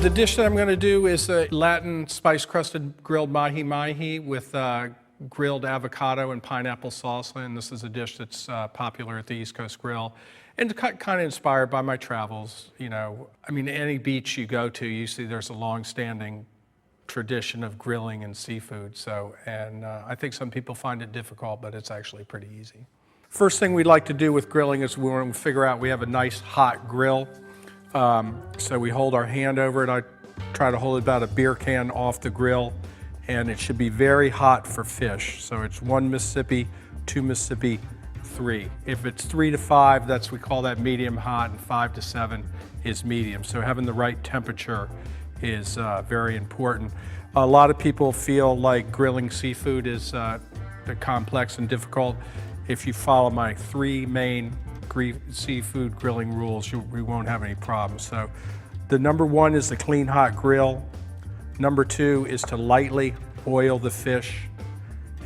The dish that I'm going to do is a Latin spice crusted grilled mahi mahi with grilled avocado and pineapple salsa, and this is a dish that's popular at the East Coast Grill and kind of inspired by my travels. You know, I mean, any beach you go to, you see there's a long-standing tradition of grilling and seafood. So, I think some people find it difficult, but it's actually pretty easy. First thing we'd like to do with grilling is we want to figure out we have a nice hot grill. So we hold our hand over it. I try to hold about a beer can off the grill, and it should be very hot for fish. So it's 1 Mississippi, 2 Mississippi, 3. If it's 3 to 5, we call that medium hot, and 5 to 7 is medium. So having the right temperature is very important. A lot of people feel like grilling seafood is complex and difficult. If you follow my 3 main seafood grilling rules, we won't have any problems. So the number 1 is the clean hot grill. Number 2 is to lightly oil the fish.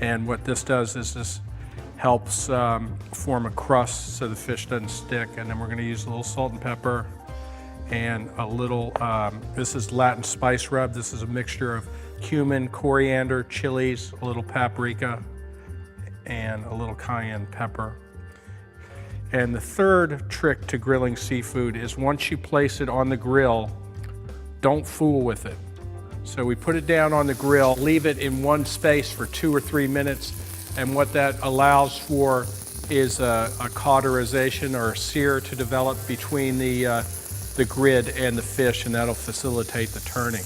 And what this does is this helps form a crust so the fish doesn't stick. And then we're going to use a little salt and pepper and a little, this is Latin spice rub. This is a mixture of cumin, coriander, chilies, a little paprika, and a little cayenne pepper. And the third trick to grilling seafood is once you place it on the grill, don't fool with it. So we put it down on the grill, leave it in one space for 2 or 3 minutes, and what that allows for is a cauterization or a sear to develop between the grid and the fish, and that'll facilitate the turning.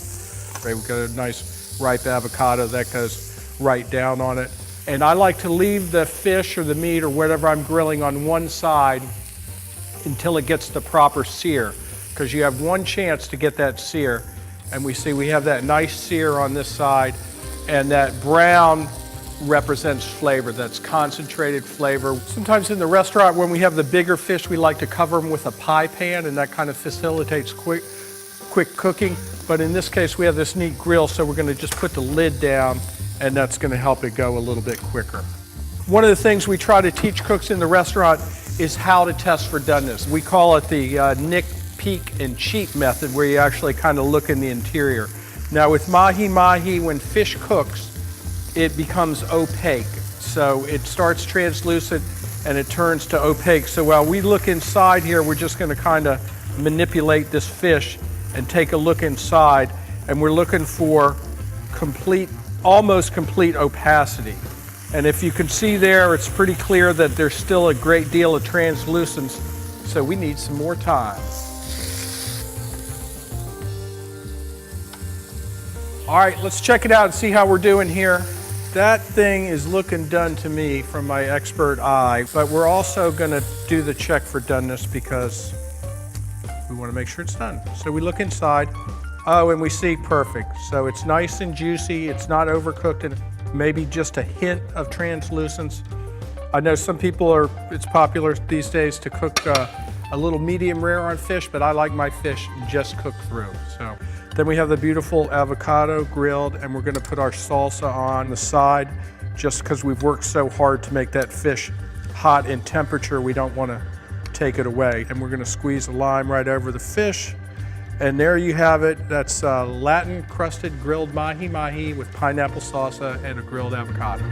Right, we've got a nice ripe avocado that goes right down on it. And I like to leave the fish or the meat or whatever I'm grilling on one side until it gets the proper sear, because you have one chance to get that sear. And we have that nice sear on this side, and that brown represents flavor. That's concentrated flavor. Sometimes in the restaurant when we have the bigger fish, we like to cover them with a pie pan, and that kind of facilitates quick cooking. But in this case, we have this neat grill, so we're going to just put the lid down, and that's going to help it go a little bit quicker. One of the things we try to teach cooks in the restaurant is how to test for doneness. We call it the nick, peek, and cheat method, where you actually kind of look in the interior. Now with mahi-mahi, when fish cooks, it becomes opaque. So it starts translucent and it turns to opaque. So while we look inside here, we're just going to kind of manipulate this fish and take a look inside, and we're looking for almost complete opacity. And if you can see there, it's pretty clear that there's still a great deal of translucence, so we need some more time. All right, let's check it out and see how we're doing here. That thing is looking done to me from my expert eye, but we're also gonna do the check for doneness because we wanna make sure it's done. So we look inside. Oh, and we see perfect. So it's nice and juicy. It's not overcooked, and maybe just a hint of translucence. I know some people it's popular these days to cook a little medium rare on fish, but I like my fish just cooked through. So then we have the beautiful avocado grilled, and we're gonna put our salsa on the side. Just because we've worked so hard to make that fish hot in temperature, we don't wanna take it away. And we're gonna squeeze a lime right over the fish. And there you have it. That's Latin crusted grilled mahi mahi with pineapple salsa and a grilled avocado.